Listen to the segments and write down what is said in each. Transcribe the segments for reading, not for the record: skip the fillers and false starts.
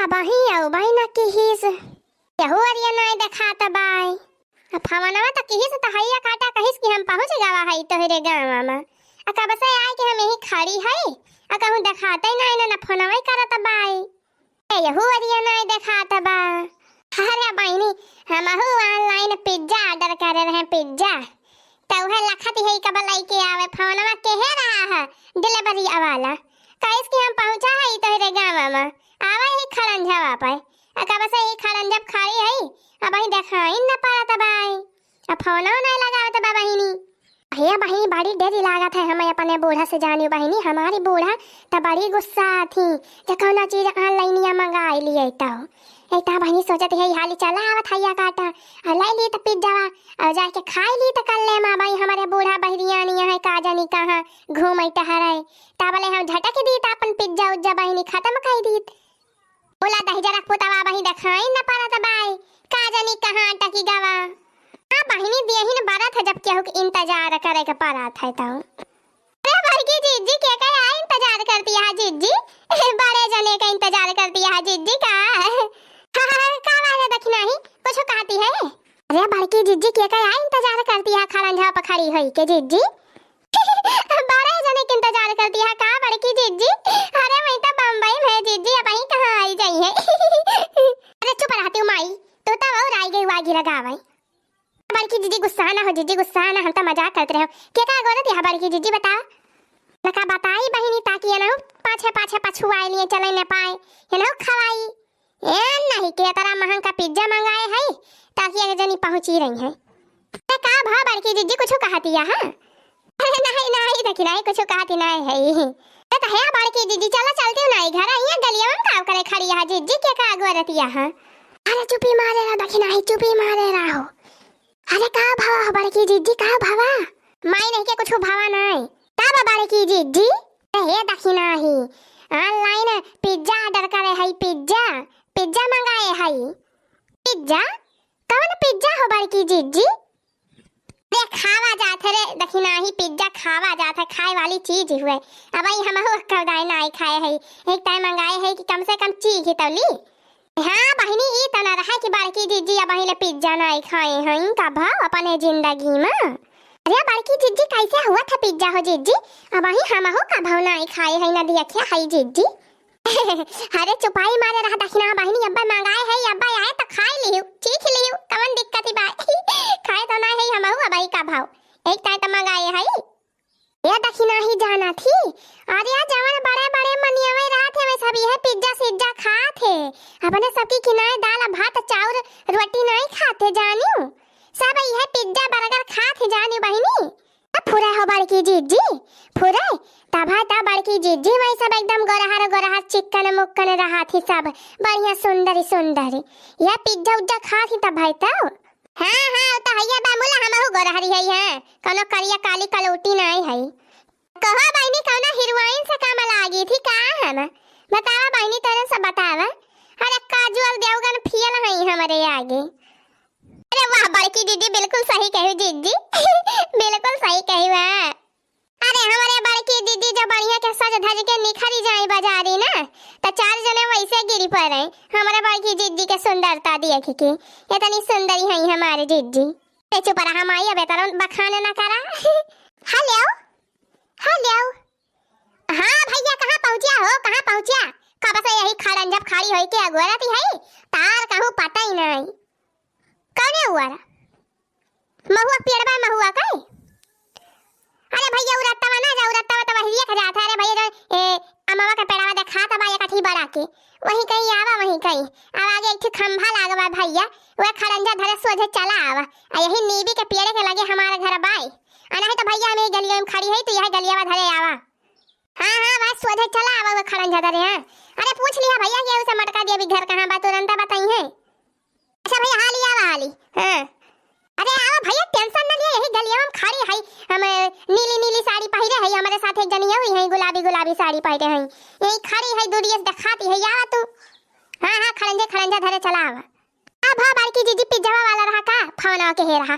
अबही आउ बाई ना किहिस यहू अरिया नाय देखात बाई फवनवा त किहिस त हैया काटा कहिस कि हम पहुंच गवा हई तोहरे गांव में अका बस आए कि हम यही खड़ी हई अका हूं देखाते नाय ना फोनवा करत बाई यहू अरिया नाय देखात बा। अरे बहनी हमहू ऑनलाइन पिज्जा ऑर्डर करे रहे पिज्जा तो वह लखत है कब लेके आवे फोनवा केहे रहा है डिलीवरी वाला कहिस कि हम पहुंचा है तोहरे गांव में आवे ही खरंझवा पे अका बस ही खरंजब खड़ी है अब ही देखाई न पात बाई अब फोनो नहीं लगावत बा बहिनी भैया बहिनी बड़ी डरी लागत है हमें अपने बूढ़ा से जानी बहिनी हमारी बूढ़ा तो बड़ी गुस्सा थी जो कौन चीज ऑनलाइन मंगा लिए तो एकता बहिनी सोचत है हाली चला आवत हैया काटा लाई ली तो पिज्जा और जाके खाई ली तो कल ले मां भाई हमारे बूढ़ा बहरियानी है का जानी कहां घूमई टहराई ताबले हम झटक दी त अपन पिज्जा उज्जा बहिनी खत्म कर दी बोला दही जरा पोतावा बहिनी देखाई न पारत बाई का जानी कहां टकी गवा हां बहिनी देहिन बारत है जब केहू के इंतजार करे के पड़त है तो अरे बड़की जीजी के का इंतजार करती है जीजी बड़े जने का इंतजार करती है जीजी का का वाला देखना ही कुछ कहती है अरे बड़की जीजी के का इंतजार करती है खरंझा पर खड़ी हुई के जीजी बड़े जने के इंतजार करती है का बड़की जीजी अरे मैं तो बम्बई में जीजी अब ही कहां आई गई है अरे चुप रहती माई तो और आई गई वागी लगावे बड़की जीजी गुस्सा ना हो जीजी गुस्सा ना हम तो मजाक करते रहो के का गलत है बड़की जीजी बता लका बताई बहिनी ताकि ना पाछे पाछे पछुआए लिए चले न पाए ये ना खवाई ए नहीं के तरह महंगा का पिज्जा मंगाए है ताकि एक जनी पहुंची रही है का भा बड़की जीजी कुछ कहती है हां नहीं नहीं देखी नहीं कुछ कहती नहीं है तो है बड़की जीजी चलो चलते हो नहीं घर आइए गलिया में काम करे खड़ी है जीजी के का गलती है अरे चुपी मारे रहा देखी नहीं चुपी मारे रहा हो अरे का भावा बड़की जीजी का भावा माई नहीं के कुछ भावा नहीं का बड़की जीजी हे देखी नहीं ऑनलाइन पिज्जा ऑर्डर करे है पिज्जा पिज्जा मंगाए है पिज्जा कौन पिज्जा हो बड़की जीजी रे खावा जाते रे देखी नहीं पिज्जा खावा जाता खाए वाली चीज हुए अब हम हो कदाई नहीं खाए है एक टाइम मंगाए है कि कम से कम चीज ही तली हां बहिनी ई तना रहा कि बड़की जीजी अब पहले पिज्जा नहीं खाए हैं का भाव अपने जिंदगी में अरे बड़की जीजी कैसे हुआ था पिज्जा हो जीजी अब ही हम हो का भाव नहीं खाए है ना दिया क्या है जीजी अरे चुपाई मारे रहा दखना बहिनी अब्बा मंगाए है अब्बा आए तो खाई लियो चीख लियो कवन दिक्कत बा खाए तो ना है हम हो अब का भाव एक टाइम तो मंगाए है ये दखना ही जाना थी अरे यार जवान बड़े बड़े मनियावे रात है सब यह पिज्जा सिज्जा खाते अपने सबकी किनारे दाल भात चाउर रोटी नहीं खाते जानियो सब यह पिज्जा बर्गर खाते जानियो बहिनी अब फुरा हो बड़की जीजी फुरा तभा ता बड़की जीजी वही सब एकदम गोरहर चिकन मुक्कन रहा थी सब बढ़िया सुंदरी सुंदरी यह पिज्जा उज्जा खाती तब भाई तो हां तो हैया बामुला हमहु गोरहरी है कोनो करिया काली कलौटी नहीं है कहा बहिनी कोनो हीरोइन से काम लागी थी का हम बतावा बहिनी तेरे से बतावा अरे काजल देवगन फियल है हमारे आगे अरे वाह बड़की दीदी बिल्कुल सही कही जीजी बिल्कुल सही कही है अरे हमारे बड़की दीदी जो बढ़िया के सज धज के निखरी जाए बाजारी ना तो चार जने वैसे गिरी पड़े हमारे बड़की जीजी के सुंदरता देख के इतनी सुंदरी है हमारी जीजी ए चुप रहा माई अब तरह बखाने ना करा हेलो हेलो हां भैया कहां पहुंचा कब से यही खड़न जब खाली होई के अगोरती है तार कहूं पता ही नहीं कौन हुआ महुआ पेड़बा महुआ का अरे भैया उरतवा ना जा उरतवा तो वही खा जाता अरे भैया अमवा का पेड़वा देखा त भाई कठी बड़ा के वही कहीं आवा वही कहीं अब आगे एक खंभा लागवा भैया वो खरंजा धरे सोझे चला आवा आ यही नीबी के पेड़ के लगे हमारा घर बाई आना है तो भैया हम गलिया में खड़ी है तो यह गलियावा धरे आवा हां बस सोझे चला आवा वो खरंजा धरे हां अरे पूछ लिया भैया के उसे मटका दिया भी घर कहां बा तुरंत बताई है अच्छा भैया हाली आवा हाली हां अरे आओ भैया टेंशन न लिए यही गलिया में खड़ी है हम नीली नीली साड़ी पहने है हमारे साथ एक जनिया हुई है गुलाबी साड़ी पहने है यही खड़ी है दूरिया से दिखाती है आवा तू हां खरंजा धरे चला आवा अब हां बड़की जीजी पिज्जा वाला रहा का फोन के हे रहा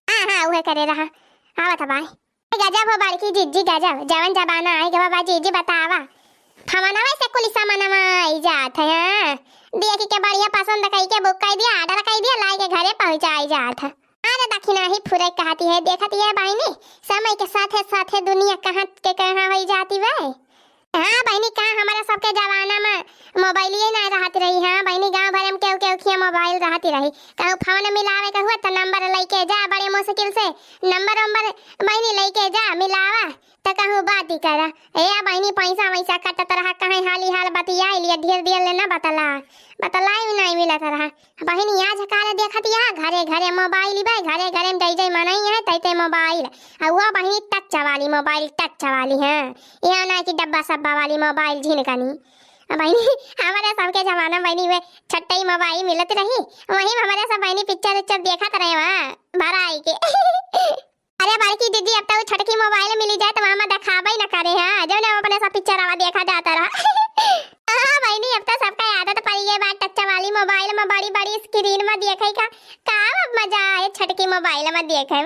हां वह करे रहा आवा था भाई गजब हो बड़की जीजी गजब जवन जबाना आई के बाबा जीजी बतावा फमाना वैसे कुली सामानवा आई जात है हां देख के बढ़िया पसंद कई के बुक कर दिया ऑर्डर कर दिया लाई के घरे पहुंचाई जात है। अरे दक्षिणा ही फुरे कहती है देखती है बहनी समय के साथ साथ दुनिया कहां के कहां हो जाती है। हाँ बहनी कहाँ हमारा सबके जमाना में मोबाइल ही नहीं रहती रही। हाँ बहनी गांव भर में केहू केहू खिया मोबाइल रहती रही कहूँ फोन मिलावे का हुआ तो नंबर लेके जा बड़े मुश्किल से नंबर बहनी लेके जा मिलावा तो कहूँ बात ही करा ए बहनी पैसा वैसा कटत रहा कहीं हाली हाल बतिया लिया धीरे धीरे लेना बतला ही नहीं मिलत रहा। बहनी आज काले देखत या घरे घरे मोबाइल भाई घरे घरे में जई मनई है तैते मोबाइल हुआ बहनी टच वाली मोबाइल टच वाली है यहाँ ना कि डब्बा सब्बा वाली मोबाइल झिनकनी। बहनी हमारे सबके जमाना बहनी में छट्टा मोबाइल मिलत रही वही हमारे सब बहनी पिक्चर उच्चर देखत रहे वहाँ भराई के अरे बड़की दीदी अब तो छटकी मोबाइल मिली जाए तो वहाँ दिखावा ही न करे हाँ जो ना अपने सब पिक्चर आवा देखा जाता रहा। हाँ बहनी अब तो सबका आदत पड़ी है बात टच वाली मोबाइल में बड़ी बड़ी स्क्रीन में देखे का मजा आए छटकी मोबाइल में देखे।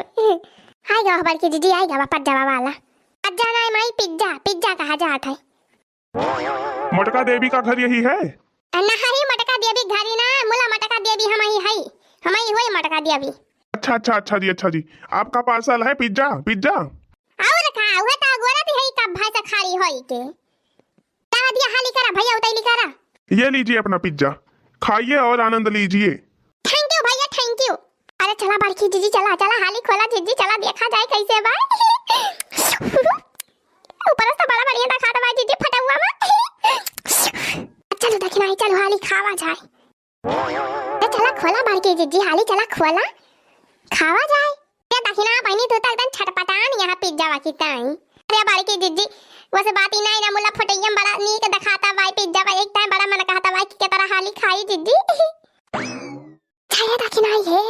आएगा बड़की दीदी आएगा पिज्जा वाला आज जाना है माई पिज्जा कहा जाता है। मटका देवी का घर यही है? नहीं मटका देवी घर ही ना मुला मटका देवी हम ही होई मटका देवी। अच्छा जी आपका पार्सल है पिज्जा और का हुआ ता गोरा भी है कब भाई से खाली होई के ता दिया हाली करा भैया उतैली करा ये लीजिए अपना पिज्जा खाइए और आनंद लीजिए। थैंक यू भैया थैंक यू। अरे चला बड़की दीदी चला हाली खोला दीदी चला देखा जाए कैसे बा ऊपर से बड़ा बढ़िया दिखा दे भाई दीदी फटा हुआ में चलो दक्षिणा चलो हाली खावा जाए चला खोला बड़की दीदी हाली चला खोला खावा जाए क्या दक्षिणा बहनी तो एकदम छटपटान यहाँ पिज्जा वाकी ताई। अरे बड़की दीदी वैसे बात ही नहीं ना मुला फटैयम बड़ा नीक दिखाता भाई पिज्जा भाई एक टाइम बड़ा मन कहता भाई की तरह हाली खाई दीदी छाया दक्षिणा ये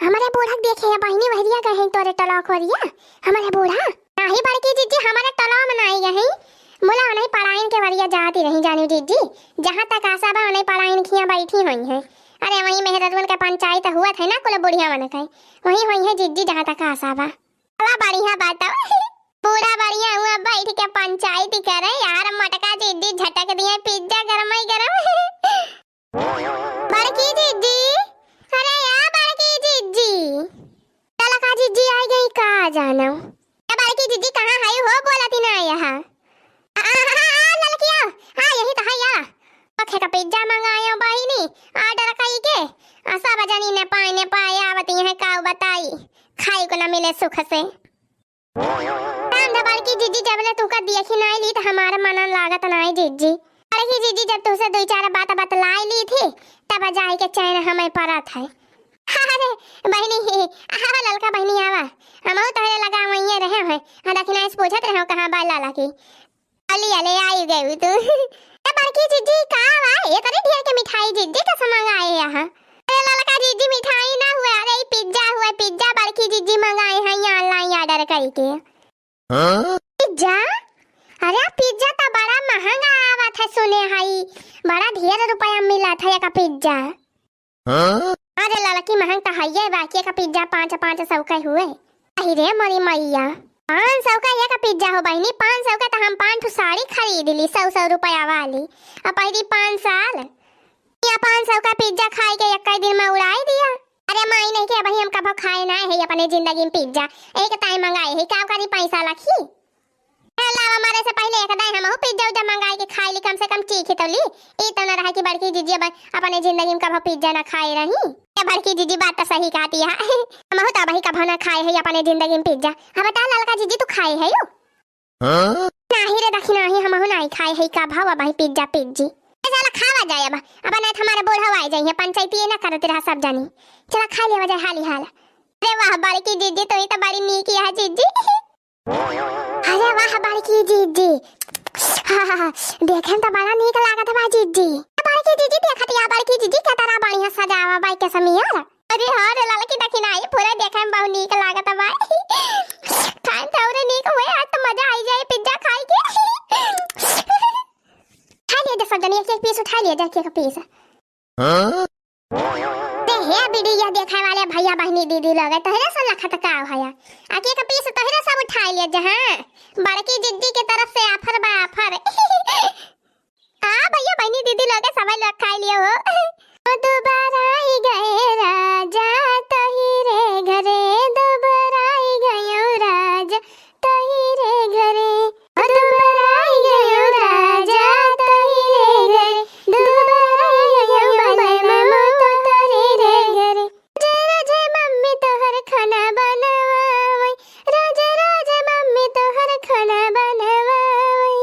हमारे बूढ़ा देखे है बहनी वहरिया गए हैं तोरे टला खोरिया हमारे बूढ़ा नहीं बड़की दीदी हमारे टला में नहीं गए मुला नहीं पढ़ाइन के वरिया जाती रही जानी दीदी जहाँ तक आशा बा नहीं पढ़ाइन खिया बैठी हुई है। अरे वही मेहरतवन का पंचायत हुआ था ना कुल बुढ़िया मन का वही हुई है दीदी जहाँ तक आशा बा बड़ा बढ़िया बात पूरा बढ़िया हुआ बैठ के पंचायत करे यार मटका दीदी झटक दिए पिज्जा गरम ही गरम बड़की दीदी अरे यार बड़की दीदी ललका दीदी आ गई कहाँ जाना बड़की दीदी कहाँ है हो बोलती ना यहाँ ललकिया हाँ यही तो है यार ओखे का पिज्जा मंगाया बहिनी ऑर्डर कई के आशा बजानी ने पाए आवती है काऊ बताई खाई को न मिले सुख से बड़की दीदी जब ले तू का देखी नहीं ली तो हमारा मन लागत नहीं दीदी बड़की दीदी जब तुझसे दो चार बात बतलाई ली थी तब जाए के चैन हमें पड़ा था। अरे बहनी ललका बहनी आवा हम तोहरे लगा वहीं रहे हैं दक्षिणा से पूछत रहे कहाँ बा लाला की अली अले आई गई तू बड़की दीदी कहाँ आए ये करे ढेर के मिठाई दीदी का मंगाए यहाँ अरे ललका दीदी मिठाई ना हुआ अरे पिज्जा बड़की दीदी मंगाए हैं ऑनलाइन ऑर्डर करके पिज्जा अरे पिज्जा तो बड़ा महंगा आवा था सुने हाई बड़ा ढेर रुपया मिला था एक पिज्जा अरे ललकी महंग तो है बाकी का पिज्जा 500 का हुए अरे मरी मैया 500 का एक पिज्जा हो बहनी 500 का तो हम 5 साड़ी खरीद ली 100 रुपया वाली अब पहली 5 साल या 500 का पिज्जा खाए के एक दिन में उड़ाई दिया। अरे माई नहीं के भाई हम कब खाए ना है अपने जिंदगी में पिज्जा एक टाइम मंगाए है का करी पैसा लखी अलावा हमारे से पहले एक दाई हम पिज्जा उज्जा मंगाए के खाई ली कम से कम चीखी तो ली ई तो न रहा कि बड़की दीदी अपने जिंदगी में कब पिज्जा ना खाए रही बड़की दीदी बात तो सही कहती है हम तो भाई कब ना खाए है अपने जिंदगी में पिज्जा अब बता ललका दीदी तू खाए है यो नहीं रे दक्षिणा ही हम नहीं खाए है का भाव भाई पिज्जा पिज्जी चला खावा जाए अब नहीं हमारे बूढ़ा आ जाइए पंचायती ना करते रहा सब जानी चला खा ले वजह हाली हाल। अरे वाह बड़की दीदी तो ही तो बड़ी नीक है दीदी अरे वाह बड़की दीदी हाँ देखे तो बड़ा नीक लागत बा दीदी बड़की दीदी देखत या बड़की दीदी के तरह बढ़िया सजावा बाई के समियार अरे हाँ रे ललकी दक्षिणा आई पूरे देखे में बहुत नीक लागत बा खाए तो और नीक हुए आज तो मजा आई जाए पिज्जा खाए के खा लिया सब जनी एक पीस उठा लिया जाके का पीस हे वीडियो देखने वाले भैया बहनी दीदी लोग तोहरे सब लखत का भैया आके का पीस तोहरे सब उठा लिया जहां बड़की दीदी के तरफ से ऑफर बा ऑफर भैया बहनी दीदी लोग सब लोग खा लियो हो। दोबारा आई गए राजा तही रे घरे, दोबारा आई गयो राजा तही रे घरे, दोबारा आई गयो राजा तही रे घरे, दोबारा आई गयो बलमा तो तोरे रे घरे। रोजे मम्मी तोहर खाना बनावई, रोजे रोजे मम्मी तोहर खाना बनावई,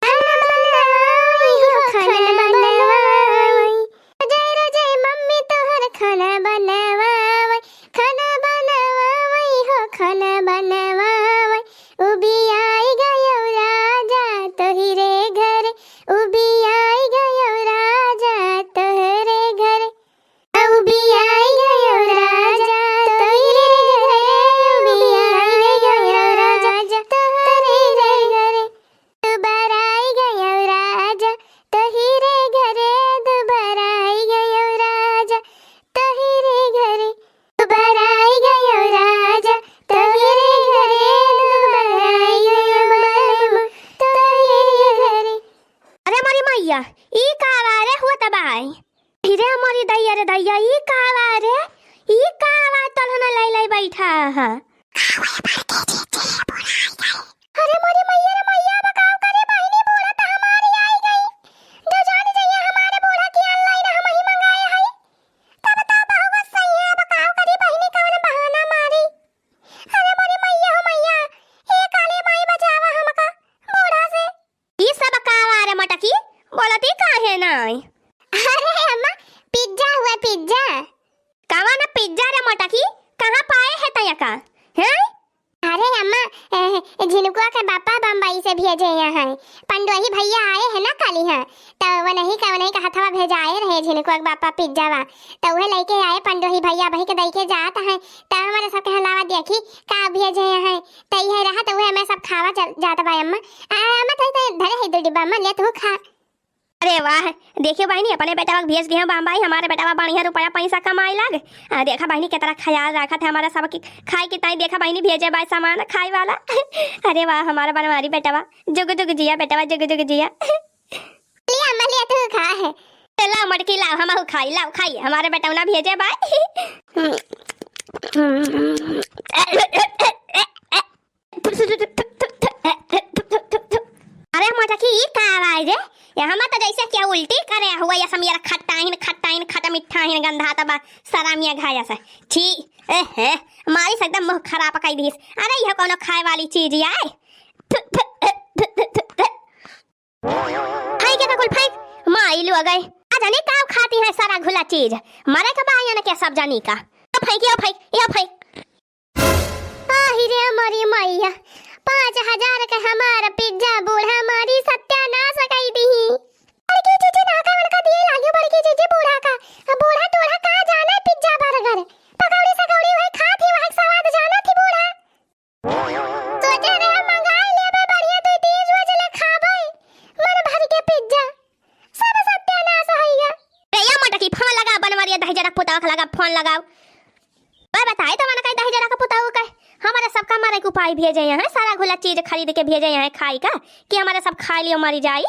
खाना बनावई हो खाना बनावई, रोजे रोजे मम्मी तोहर खाना बनावई, खाना बनावई हो खाना बनावई। उबी आई गयो राजा तोही रे घरे, उबी आई गयो राजा तोहरे घरे, उबी आई गयो राजा तोही रे घरे, उबी आई गयो राजा तोहरे रे घरे, दोबारा आई गयो राजा तोही रे घरे, दोबारा आई गयो राजा तोही रे घरे, दोबारा आई गयो राजा तोही रे घरे, दोबारा आई गयो बलमा तोही रे घरे। अरे हमारी मैया ई कावा रे हुआ तबाई, फिरे हमारी दैया रे दैया ई कावा रे, ई कावा तलहना लाई लाई बैठा है। अरे मोरी मैया रे मैया बकाव करे बहिनी बूढ़ा त हमारी आई गई, जो जान जाइए हमारे बूढ़ा की ऑनलाइन हम ही मंगाए है। तब तो बहुत सही है, बकाव करी बहिनी कवन बहाना मारी। अरे मोरी मैया हो मैया ए काले माई बचावा हमका बूढ़ा से। ई सब कावा रे मटकी बोलती काहे नहीं? अरे अम्मा पिज्जा हुआ पिज्जा। कावा ना पिज्जा रे मटकी, कहां पाए है तया का हैं? अरे अम्मा झिनुकुआ के पापा बम्बई से भेजे यहाँ, पंडोही भैया आए हैं ना कल यहाँ, तो वो नहीं का हथवा भेजाए रहे झिनुकुआ के पापा पिज्जा वा, तो वह लेके आए पंडोही भैया बही के दई के जात है, तो हमारे सब के हलावा देखी का भेजे यहाँ, तो यह रहा तो वह मैं सब खावा जाता बा अम्मा। अम्मा तो धरे है दो डिब्बा अम्मा ले तू खा। अरे वाह देखियो बहनी अपने बेटा भेज दिए बम्बई, हमारे बेटा बढ़िया रुपया पैसा कमाई लग। देखा बहनी कितना ख्याल रखा था हमारा सब की खाई के ताई, देखा बहनी भेजे बाय सामान खाई वाला। अरे वाह हमारा बनवारी बेटा जुग जुग जिया बेटा जुग जुग जिया। लिया अम्मा लिया तू खा है, लाओ मटकी लाओ हम खाई, लाओ खाई हमारे बेटा ना भेजे बाय। अरे मटकी ई का आवाज है यहाँ मत जैसे क्या उल्टी करे हुआ या समिया खट्टा खट्टा मीठा है गंधा तबा सरामिया घाया से छी ए मारी एकदम मुंह खराब कई दीस। अरे यह कोनो खाए वाली चीज आए हाय के कुल फेंक माई लो गए आ जाने का खाती है सारा घुला चीज मरे का बाया न क्या सब जानी का फेंक रे मरी मैया 5000 का हमारा पिज्जा बूढ़ा मारी सत्यानाश कई दी। बड़की चीजी ना का उनका दिए लागियो बड़की चीजी बूढ़ा का, अब बूढ़ा तोड़ा का जाना पिज्जा बर्गर पकौड़ी सकौड़ी वही खाती वही स्वाद जाना थी बूढ़ा। सोचे रे हम मंगाई लेबे बढ़िया 2-3 रोज ले खाबे मन भर के पिज्जा सब सत्यानाश होइगा। रे या मटकी फोन लगा बनवरिया दही जरा पुतावा लगा फोन लगाओ भाई बताए तो मैंने कही दही जरा का पुतावा का हमारे सबका मारे को उपाय भेजे यहाँ सारा घुला चीज खरीद के भेजे यहाँ खाई का कि हमारे सब खा लियो मरी जाई।